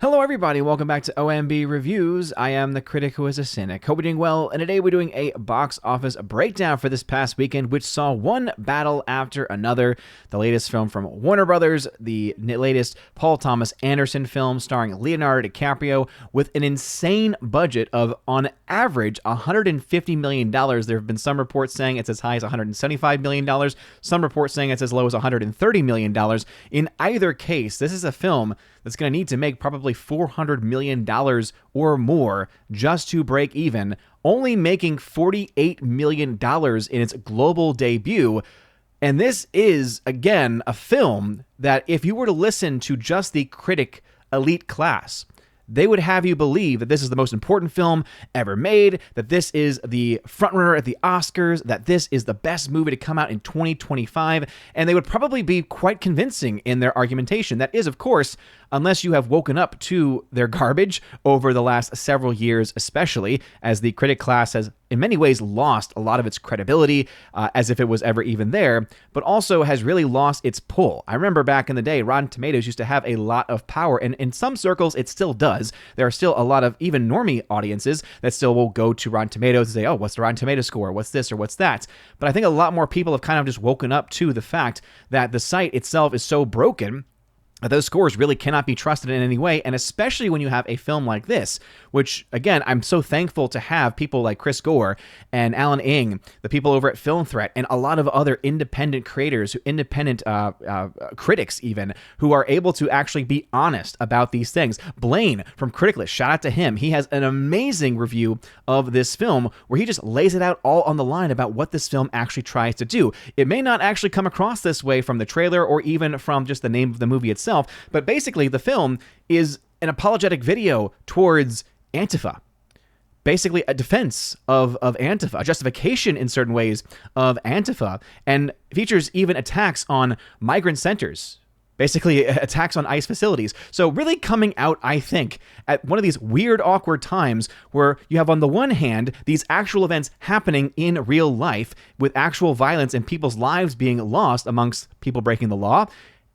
Hello everybody, welcome back to OMB Reviews. I am the critic who is a cynic. Hope you're doing well, and today we're doing a box office breakdown for this past weekend, which saw one battle after another. The latest film from Warner Brothers, the latest Paul Thomas Anderson film starring Leonardo DiCaprio with an insane budget of, on average, $150 million. There have been some reports saying it's as high as $175 million, some reports saying it's as low as $130 million. In either case, this is a film that's going to need to make probably $400 million or more just to break even, only making $48 million in its global debut. And this is, again, a film that if you were to listen to just the critic elite class, they would have you believe that this is the most important film ever made, that this is the frontrunner at the Oscars, that this is the best movie to come out in 2025, and they would probably be quite convincing in their argumentation. That is, of course, unless you have woken up to their garbage over the last several years, especially as the critic class has in many ways lost a lot of its credibility, as if it was ever even there, but also has really lost its pull. I remember back in the day, Rotten Tomatoes used to have a lot of power, and in some circles it still does. There are still a lot of even normie audiences that still will go to Rotten Tomatoes and say, oh, what's the Rotten Tomatoes score? What's this or what's that? But I think a lot more people have kind of just woken up to the fact that the site itself is so broken that those scores really cannot be trusted in any way, and especially when you have a film like this, which, again, I'm so thankful to have people like Chris Gore and Alan Ng, the people over at Film Threat, and a lot of other independent creators, independent critics even, who are able to actually be honest about these things. Blaine from Criticlist, shout out to him. He has an amazing review of this film where he just lays it out all on the line about what this film actually tries to do. It may not actually come across this way from the trailer or even from just the name of the movie itself, but basically the film is an apologetic video towards Antifa. Basically a defense of Antifa, a justification in certain ways of Antifa, and features even attacks on migrant centers, basically attacks on ICE facilities. So really coming out, I think, at one of these weird, awkward times where you have on the one hand these actual events happening in real life with actual violence and people's lives being lost amongst people breaking the law.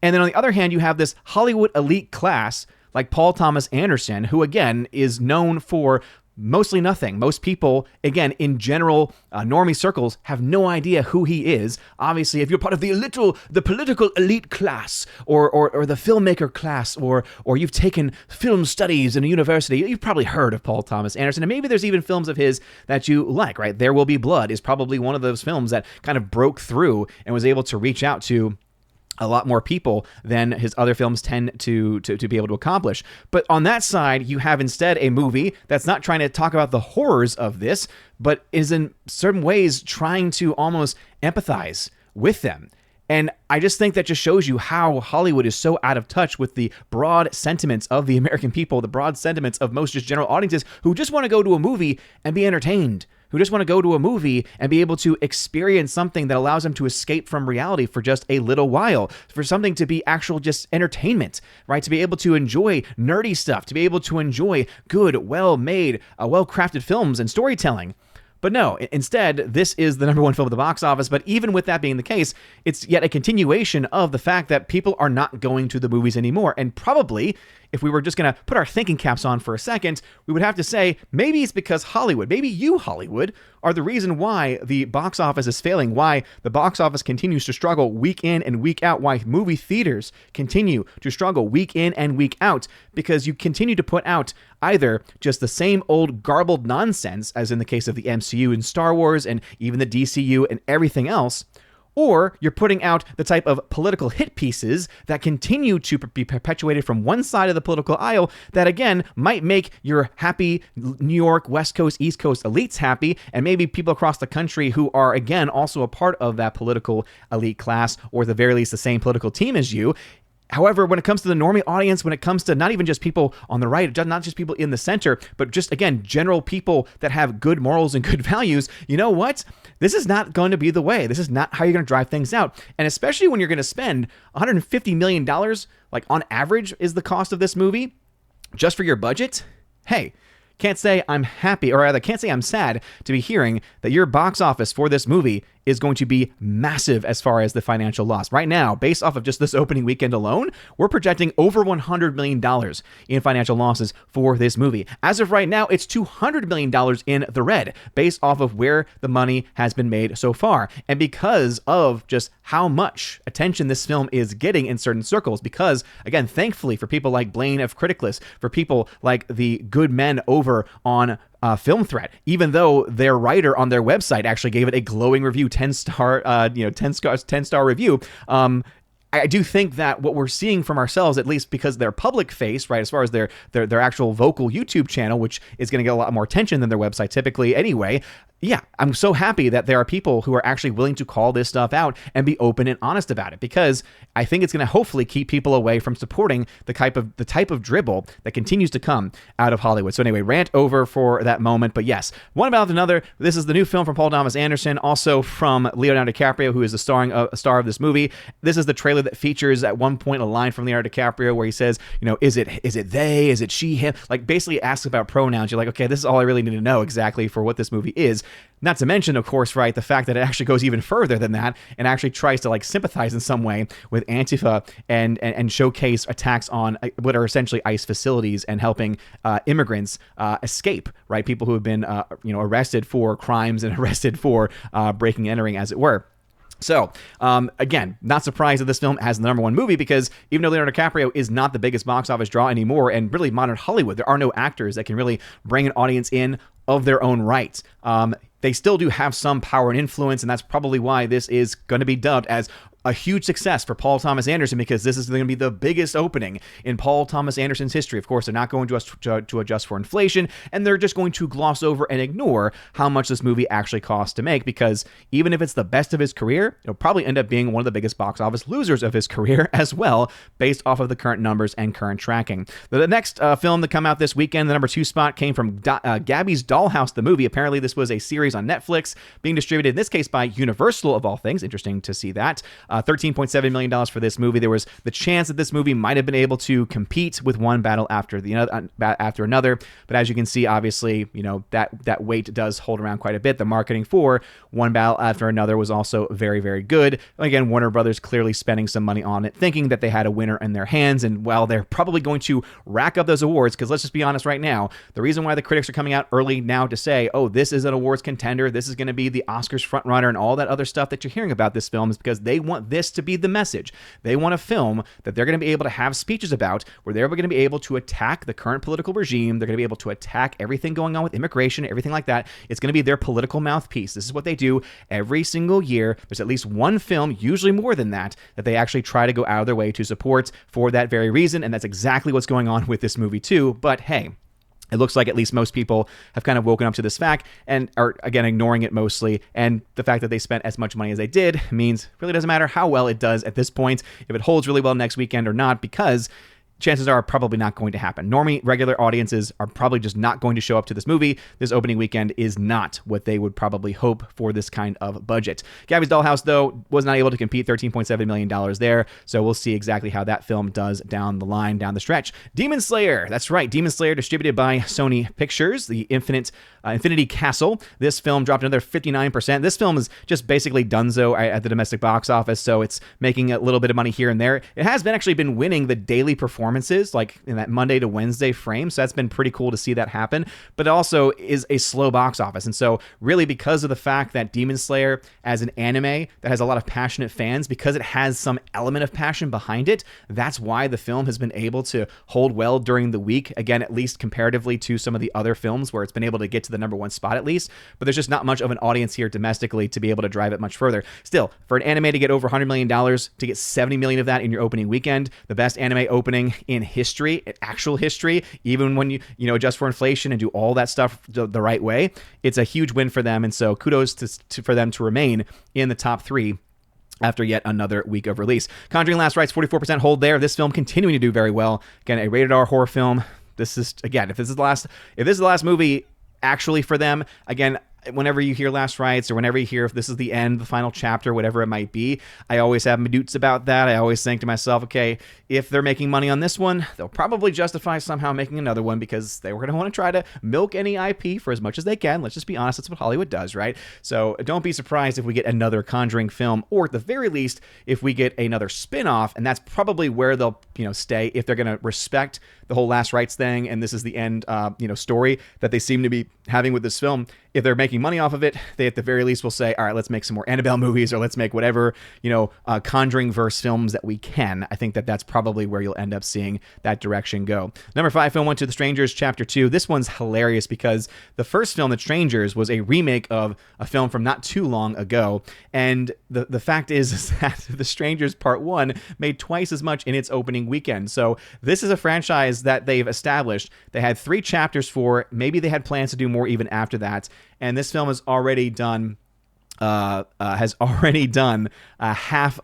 And then on the other hand, you have this Hollywood elite class like Paul Thomas Anderson, who, again, is known for mostly nothing. Most people, again, in general, normie circles, have no idea who he is. Obviously, if you're part of the political elite class, or the filmmaker class, or you've taken film studies in a university, you've probably heard of Paul Thomas Anderson. And maybe there's even films of his that you like, right? There Will Be Blood is probably one of those films that kind of broke through and was able to reach out to a lot more people than his other films tend to be able to accomplish. But on that side, you have instead a movie that's not trying to talk about the horrors of this, but is in certain ways trying to almost empathize with them. And I just think that just shows you how Hollywood is so out of touch with the broad sentiments of the American people, the broad sentiments of most just general audiences who just want to go to a movie and be entertained, who just want to go to a movie and be able to experience something that allows them to escape from reality for just a little while, for something to be actual just entertainment, right? To be able to enjoy nerdy stuff, to be able to enjoy good, well-made, well-crafted films and storytelling. But no, instead, this is the number one film at the box office. But even with that being the case, it's yet a continuation of the fact that people are not going to the movies anymore. And probably, if we were just going to put our thinking caps on for a second, we would have to say, maybe it's because Hollywood, maybe you, Hollywood, are the reason why the box office is failing, why the box office continues to struggle week in and week out, why movie theaters continue to struggle week in and week out, because you continue to put out either just the same old garbled nonsense, as in the case of the MCU and Star Wars and even the DCU and everything else, or you're putting out the type of political hit pieces that continue to be perpetuated from one side of the political aisle that, again, might make your happy New York, West Coast, East Coast elites happy, and maybe people across the country who are, again, also a part of that political elite class, or at the very least the same political team as you. However, when it comes to the normie audience, when it comes to not even just people on the right, not just people in the center, but just, again, general people that have good morals and good values, you know what? This is not going to be the way. This is not how you're going to drive things out. And especially when you're going to spend $150 million, like on average is the cost of this movie, just for your budget. Hey, can't say I'm happy, or rather can't say I'm sad to be hearing that your box office for this movie is going to be massive as far as the financial loss. Right now, based off of just this opening weekend alone, we're projecting over $100 million in financial losses for this movie. As of right now, it's $200 million in the red, based off of where the money has been made so far. And because of just how much attention this film is getting in certain circles, because, again, thankfully for people like Blaine of Criticless, for people like the good men over on Film Threat, even though their writer on their website actually gave it a glowing review, 10-star review. I do think that what we're seeing from ourselves, at least because their public face, right, as far as their actual vocal YouTube channel, which is going to get a lot more attention than their website typically anyway. Yeah, I'm so happy that there are people who are actually willing to call this stuff out and be open and honest about it, because I think it's going to hopefully keep people away from supporting the type of dribble that continues to come out of Hollywood. So anyway, rant over for that moment. But yes, one about another. This is the new film from Paul Thomas Anderson, also from Leonardo DiCaprio, who is the star of this movie. This is the trailer that features at one point a line from Leonardo DiCaprio where he says, is it they, is it she, him? Like basically asks about pronouns. You're like, okay, this is all I really need to know exactly for what this movie is. Not to mention, of course, right, the fact that it actually goes even further than that and actually tries to like sympathize in some way with Antifa and showcase attacks on what are essentially ICE facilities and helping immigrants escape, right? People who have been arrested for crimes and arrested for breaking and entering, as it were. So, again, not surprised that this film has the number one movie, because even though Leonardo DiCaprio is not the biggest box office draw anymore, and really modern Hollywood, there are no actors that can really bring an audience in of their own right. They still do have some power and influence, and that's probably why this is going to be dubbed as a huge success for Paul Thomas Anderson, because this is going to be the biggest opening in Paul Thomas Anderson's history. Of course, they're not going to adjust for inflation, and they're just going to gloss over and ignore how much this movie actually costs to make, because even if it's the best of his career, it'll probably end up being one of the biggest box office losers of his career as well, based off of the current numbers and current tracking. The next film to come out this weekend, the number 2 spot, came from Gabby's Dollhouse, the movie. Apparently, this was a series on Netflix being distributed, in this case, by Universal, of all things. Interesting to see that. $13.7 million for this movie. There was the chance that this movie might have been able to compete with one battle after another, but as you can see, obviously, that weight does hold around quite a bit. The marketing for One Battle After Another was also very, very good. Again, Warner Brothers clearly spending some money on it, thinking that they had a winner in their hands, and while they're probably going to rack up those awards, because let's just be honest right now, the reason why the critics are coming out early now to say, oh, this is an awards contender, this is going to be the Oscars frontrunner, and all that other stuff that you're hearing about this film, is because they want this to be the message. They want a film that they're going to be able to have speeches about, where they're going to be able to attack the current political regime. They're going to be able to attack everything going on with immigration, everything like that. It's going to be their political mouthpiece. This is what they do every single year. There's at least one film, usually more than that they actually try to go out of their way to support for that very reason, and that's exactly what's going on with this movie too. But hey, it looks like at least most people have kind of woken up to this fact and are, again, ignoring it mostly. And the fact that they spent as much money as they did means it really doesn't matter how well it does at this point, if it holds really well next weekend or not, because chances are probably not going to happen. Normally, regular audiences are probably just not going to show up to this movie. This opening weekend is not what they would probably hope for this kind of budget. Gabby's Dollhouse, though, was not able to compete. $13.7 million there, so we'll see exactly how that film does down the line, down the stretch. Demon Slayer, that's right, Demon Slayer, distributed by Sony Pictures, the Infinity Castle. This film dropped another 59%. This film is just basically donezo at the domestic box office, so it's making a little bit of money here and there. It has actually been winning the daily performances, like in that Monday to Wednesday frame, so that's been pretty cool to see that happen, but it also is a slow box office. And so really, because of the fact that Demon Slayer, as an anime that has a lot of passionate fans, because it has some element of passion behind it, that's why the film has been able to hold well during the week, again, at least comparatively to some of the other films where it's been able to get to the number 1 spot at least, but there's just not much of an audience here domestically to be able to drive it much further. Still, for an anime to get over $100 million, to get $70 million of that in your opening weekend, the best anime opening in history, actual history, even when you adjust for inflation and do all that stuff the right way, it's a huge win for them. And so kudos for them to remain in the top 3 after yet another week of release. Conjuring Last Rites, 44% hold there. This film continuing to do very well. Again, a rated R horror film. This is, again, if this is the last movie actually for them, again, whenever you hear Last Rites or whenever you hear if this is the end, the final chapter, whatever it might be, I always have my doubts about that. I always think to myself, okay, if they're making money on this one, they'll probably justify somehow making another one because they were going to want to try to milk any IP for as much as they can. Let's just be honest, that's what Hollywood does, right? So don't be surprised if we get another Conjuring film, or at the very least, if we get another spin-off, and that's probably where they'll, stay if they're going to respect the whole Last Rites thing, and this is the end, story that they seem to be having with this film. If they're making money off of it, they at the very least will say, all right, let's make some more Annabelle movies, or let's make whatever, Conjuring verse films that we can. I think that that's probably where you'll end up seeing that direction go. Number 5 film went to The Strangers Chapter 2. This one's hilarious because the first film, The Strangers, was a remake of a film from not too long ago. And the fact is that The Strangers Part 1 made twice as much in its opening weekend. So this is a franchise that they've established. They had 3 chapters for. Maybe they had plans to do more even after that. And this film has already done half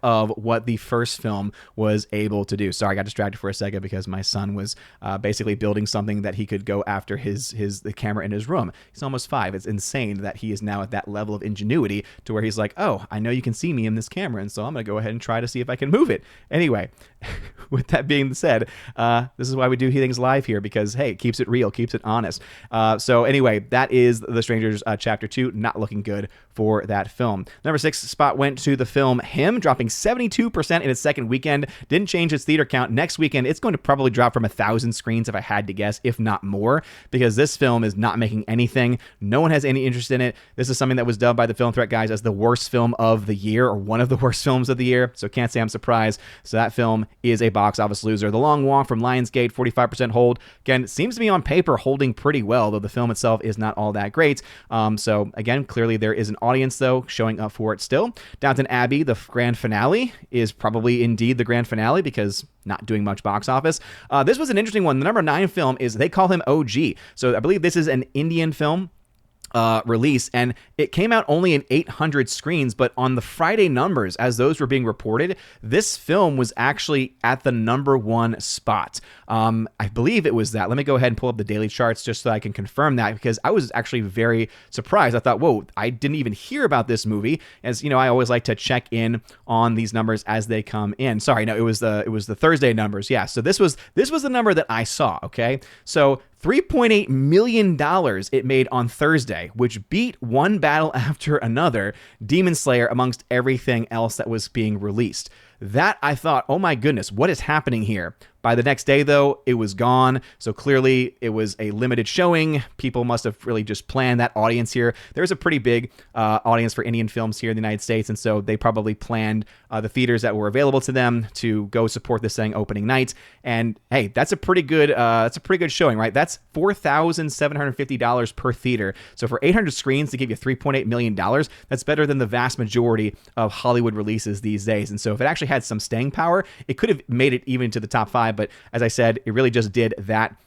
of what the first film was able to do. Sorry, I got distracted for a second because my son was basically building something that he could go after the camera in his room. He's almost 5. It's insane that he is now at that level of ingenuity to where he's like, oh, I know you can see me in this camera, and so I'm going to go ahead and try to see if I can move it. Anyway, with that being said, this is why we do things live here, because, hey, it keeps it real, keeps it honest. So anyway, that is The Strangers Chapter 2. Not looking good for that film. Number 6 spot went to the film Him, dropping 72% in its second weekend. Didn't change its theater count. Next weekend, it's going to probably drop from 1,000 screens if I had to guess, if not more, because this film is not making anything. No one has any interest in it. This is something that was dubbed by the Film Threat guys as the worst film of the year, or one of the worst films of the year, so can't say I'm surprised. So that film is a box office loser. The Long Walk from Lionsgate, 45% hold. Again, it seems to be on paper holding pretty well, though the film itself is not all that great. So again, clearly there is an audience, though, showing up for it still. Downton Abbey, the grand finale, is probably indeed the grand finale because not doing much box office. This was an interesting one. The number 9 film is They Call Him OG. So I believe this is an Indian film release, and it came out only in 800 screens, but on the Friday numbers, as those were being reported, this film was actually at the number 1 spot. I believe it was that. Let me go ahead and pull up the daily charts just so I can confirm that, because I was actually very surprised. I thought, whoa, I didn't even hear about this movie. As you know, I always like to check in on these numbers as they come in. Sorry, no, it was the Thursday numbers. Yeah, so this was the number that I saw, okay? So $3.8 million it made on Thursday, which beat One Battle After Another, Demon Slayer, amongst everything else that was being released. That I thought, oh my goodness, what is happening here? By the next day, though, it was gone. So clearly it was a limited showing. People must have really just planned that audience here. There's a pretty big audience for Indian films here in the United States. And so they probably planned the theaters that were available to them to go support this thing opening night. And hey, that's a pretty good showing, right? That's $4,750 per theater. So for 800 screens to give you $3.8 million, that's better than the vast majority of Hollywood releases these days. And so if it actually had some staying power, it could have made it even to the top 5. But as I said, it really just did that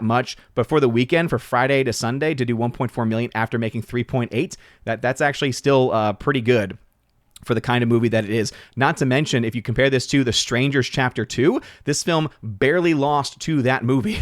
much. But for the weekend, for Friday to Sunday, to do 1.4 million after making 3.8, that's actually still pretty good for the kind of movie that it is. Not to mention, if you compare this to The Strangers Chapter 2, this film barely lost to that movie,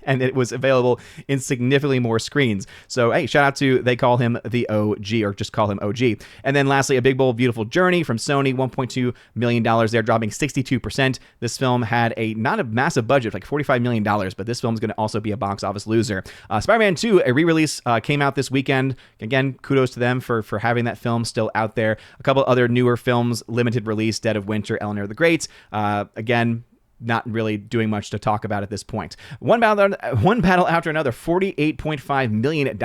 and it was available in significantly more screens. So, hey, shout out to They Call Him the OG, or just call him OG. And then lastly, A Big Bold Beautiful Journey from Sony, $1.2 million there, dropping 62%. This film had not a massive budget, like $45 million, but this film is going to also be a box office loser. Spider-Man 2, a re-release, came out this weekend. Again, kudos to them for having that film still out there. A couple other newer films, limited release, Dead of Winter, Eleanor the Great. Again, not really doing much to talk about at this point. One Battle After Another, $48.5 million.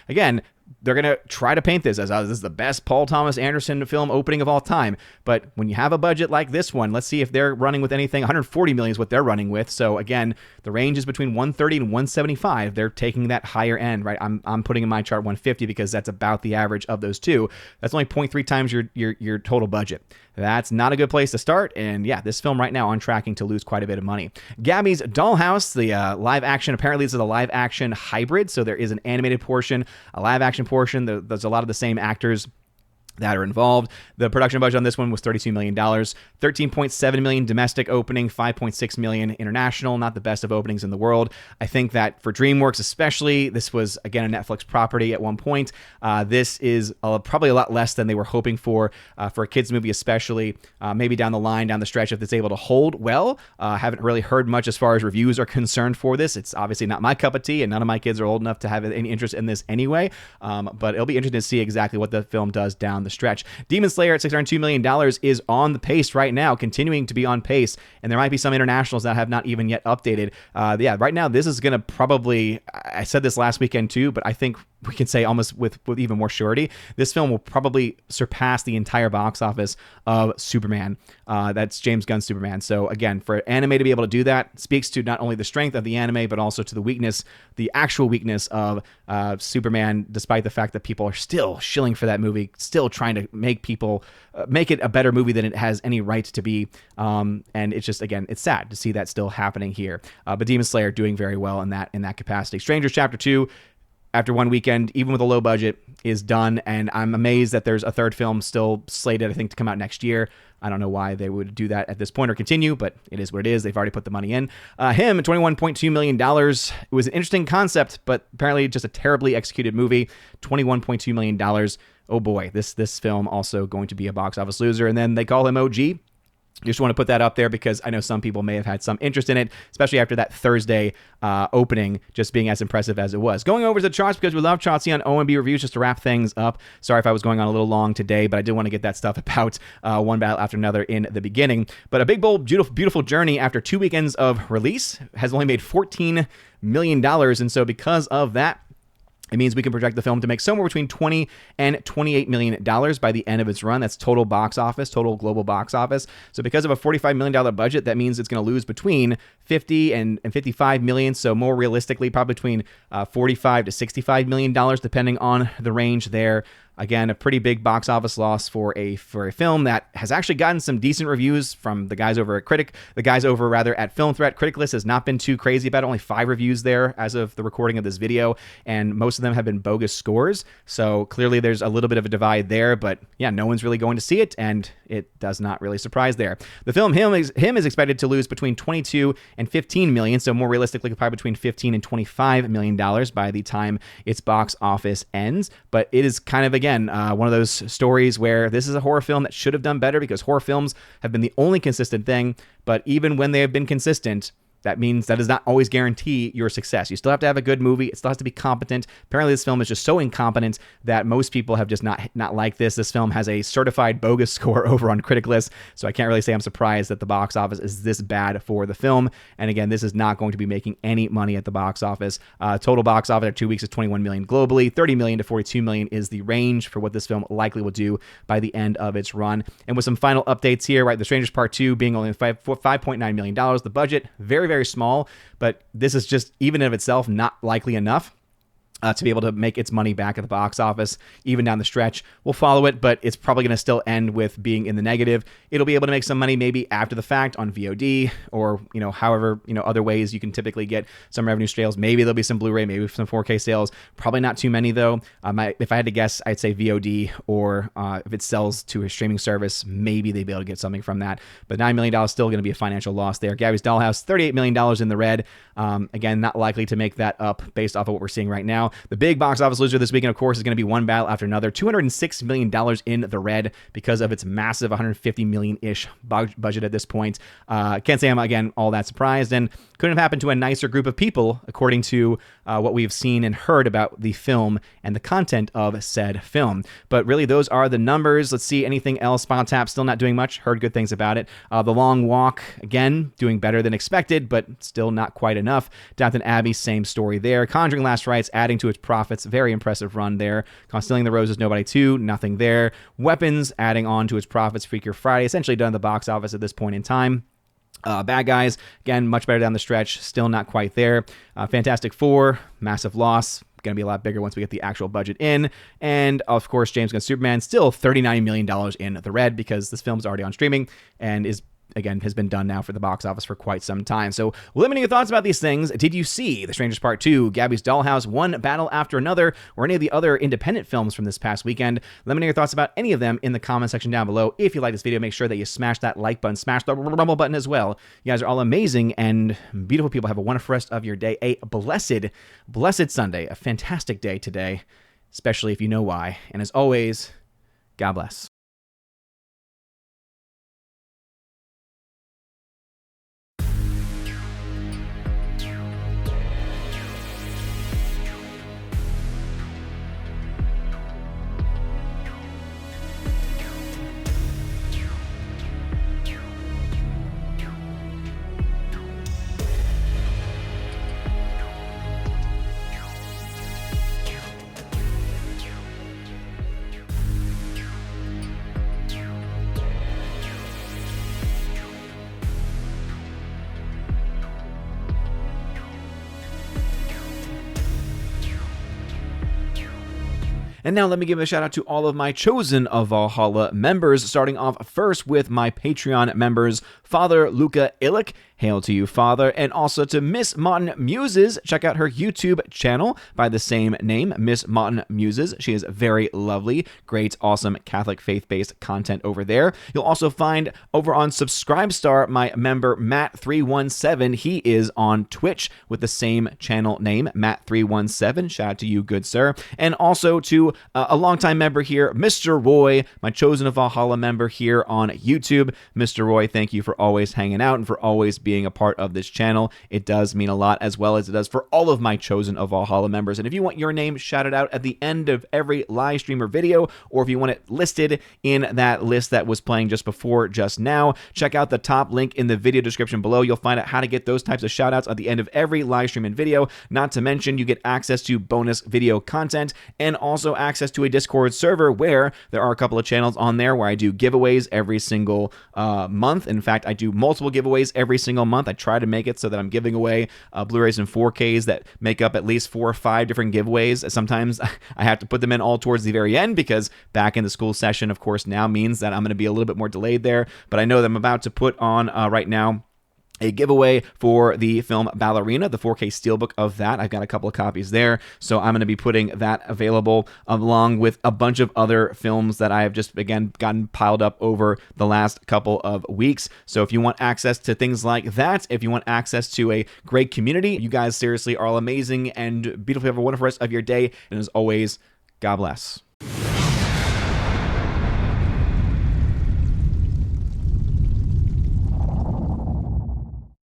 Again, they're going to try to paint this as this is the best Paul Thomas Anderson film opening of all time. But when you have a budget like this one, let's see if they're running with anything. 140 million is what they're running with. So again, the range is between 130 and 175. They're taking that higher end, right? I'm putting in my chart 150 because that's about the average of those two. That's only 0.3 times your total budget. That's not a good place to start. And yeah, this film right now on tracking to lose quite a bit of money. Gabby's Dollhouse, the live action, apparently this is a live action hybrid. So there is an animated portion, a live action portion. There's a lot of the same actors that are involved. The production budget on this one was $32 million, $13.7 million domestic opening, $5.6 million international. Not the best of openings in the world. I think that for DreamWorks especially, this was, again, a Netflix property at one point. This is probably a lot less than they were hoping for a kids movie especially. Maybe down the stretch, if it's able to hold well. Haven't really heard much as far as reviews are concerned for this. It's obviously not my cup of tea, and none of my kids are old enough to have any interest in this anyway. But it'll be interesting to see exactly what the film does down the stretch. Demon Slayer at $602 million is on the pace right now, continuing to be on pace, and there might be some internationals that have not even yet updated. Right now this is going to probably, I said this last weekend too, but I think we can say almost with even more surety, this film will probably surpass the entire box office of Superman. That's James Gunn's Superman. So again, for anime to be able to do that speaks to not only the strength of the anime, but also to the weakness, the actual weakness of Superman, despite the fact that people are still shilling for that movie, still trying to make people make it a better movie than it has any right to be. And it's just, again, it's sad to see that still happening here. But Demon Slayer doing very well in that capacity. Strangers Chapter 2, after one weekend, even with a low budget, is done, and I'm amazed that there's a third film still slated, I think, to come out next year. I don't know why they would do that at this point or continue, but it is what it is. They've already put the money in. Him, $21.2 million. It was an interesting concept, but apparently just a terribly executed movie. $21.2 million. Oh boy, this film also going to be a box office loser. And then they call him OG. Just want to put that up there because I know some people may have had some interest in it, especially after that Thursday opening just being as impressive as it was. Going over to the charts because we love Chauncey on OMB Reviews just to wrap things up. Sorry if I was going on a little long today, but I did want to get that stuff about one battle after another in the beginning. But A Big Bold Beautiful Journey, after 2 weekends of release, has only made $14 million. And so because of that, it means we can project the film to make somewhere between $20 and $28 million by the end of its run. That's total global box office. So because of a $45 million budget, that means it's going to lose between $50 and $55 million. So more realistically, probably between $45 to $65 million, depending on the range there. Again, a pretty big box office loss for a film that has actually gotten some decent reviews from the guys over at Film Threat. Critic List has not been too crazy about it. Only 5 reviews there as of the recording of this video, and most of them have been bogus scores. So clearly there's a little bit of a divide there, but yeah, no one's really going to see it, and it does not really surprise there. The film Him is expected to lose between $22 and $15 million, so more realistically, probably between $15 and $25 million by the time its box office ends. But it is kind of, again, one of those stories where this is a horror film that should have done better because horror films have been the only consistent thing. But even when they have been consistent, that means that does not always guarantee your success. You still have to have a good movie. It still has to be competent. Apparently, this film is just so incompetent that most people have just not liked this. This film has a certified bogus score over on Critic List, so I can't really say I'm surprised that the box office is this bad for the film. And again, this is not going to be making any money at the box office. Total box office after 2 weeks is $21 million globally. $30 million to $42 million is the range for what this film likely will do by the end of its run. And with some final updates here, right? The Strangers Part 2 being only $5.9 million. The budget, very small, but this is just, even in of itself, not likely enough to be able to make its money back at the box office, even down the stretch. We'll follow it, but it's probably going to still end with being in the negative. It'll be able to make some money maybe after the fact on VOD or, however, other ways you can typically get some revenue sales. Maybe there'll be some Blu-ray, maybe some 4K sales. Probably not too many though. If I had to guess, I'd say VOD, or if it sells to a streaming service, maybe they'd be able to get something from that. But $9 million is still going to be a financial loss there. Gabby's Dollhouse, $38 million in the red. Again, not likely to make that up based off of what we're seeing right now. The big box office loser this weekend, of course, is going to be One Battle After Another. $206 million in the red because of its massive $150 million-ish budget at this point. Can't say I'm, again, all that surprised, and couldn't have happened to a nicer group of people, according to what we've seen and heard about the film and the content of said film. But really, those are the numbers. Let's see, anything else? Spinal Tap, still not doing much. Heard good things about it. The Long Walk, again, doing better than expected, but still not quite enough. Downton Abbey, same story there. Conjuring Last Rites, adding to its profits. Very impressive run there. Stealing the Roses, Nobody 2, nothing there. Weapons, adding on to its profits. Freakier Friday, essentially done at the box office at this point in time. Bad Guys, again, much better down the stretch. Still not quite there. Fantastic Four, massive loss. Going to be a lot bigger once we get the actual budget in. And, of course, James Gunn's Superman, still $39 million in the red because this film's already on streaming and is again, has been done now for the box office for quite some time. So let me know your thoughts about these things. Did you see The Strangers Part 2, Gabby's Dollhouse, One Battle After Another, or any of the other independent films from this past weekend? Let me know your thoughts about any of them in the comment section down below. If you like this video, make sure that you smash that like button, smash the rumble button as well. You guys are all amazing and beautiful people. Have a wonderful rest of your day. A blessed Sunday. A fantastic day today, especially if you know why. And as always, God bless. And now let me give a shout out to all of my Chosen of Valhalla members, starting off first with my Patreon members, Father Luca Illick, hail to you, Father, and also to Miss Mountain Muses. Check out her YouTube channel by the same name, Miss Mountain Muses. She is very lovely, great, awesome Catholic faith-based content over there. You'll also find over on Subscribestar my member Matt317. He is on Twitch with the same channel name, Matt317. Shout out to you, good sir. And also to a longtime member here, Mr. Roy, my Chosen of Valhalla member here on YouTube. Mr. Roy, thank you for always hanging out and for always being a part of this channel. It does mean a lot, as well as it does for all of my Chosen of Valhalla members. And if you want your name shouted out at the end of every live stream or video, or if you want it listed in that list that was playing just before, just now, check out the top link in the video description below. You'll find out how to get those types of shout outs at the end of every live stream and video. Not to mention, you get access to bonus video content and also access to a Discord server where there are a couple of channels on there where I do giveaways every single month. In fact, I do multiple giveaways every single month. I try to make it so that I'm giving away Blu-rays and 4Ks that make up at least 4 or 5 different giveaways. Sometimes I have to put them in all towards the very end because back in the school session, of course, now means that I'm going to be a little bit more delayed there. But I know that I'm about to put on right now a giveaway for the film Ballerina, the 4K steelbook of that. I've got a couple of copies there, so I'm going to be putting that available along with a bunch of other films that I have just, again, gotten piled up over the last couple of weeks. So if you want access to things like that, if you want access to a great community, you guys seriously are all amazing and beautiful. Have a wonderful rest of your day, and as always, God bless.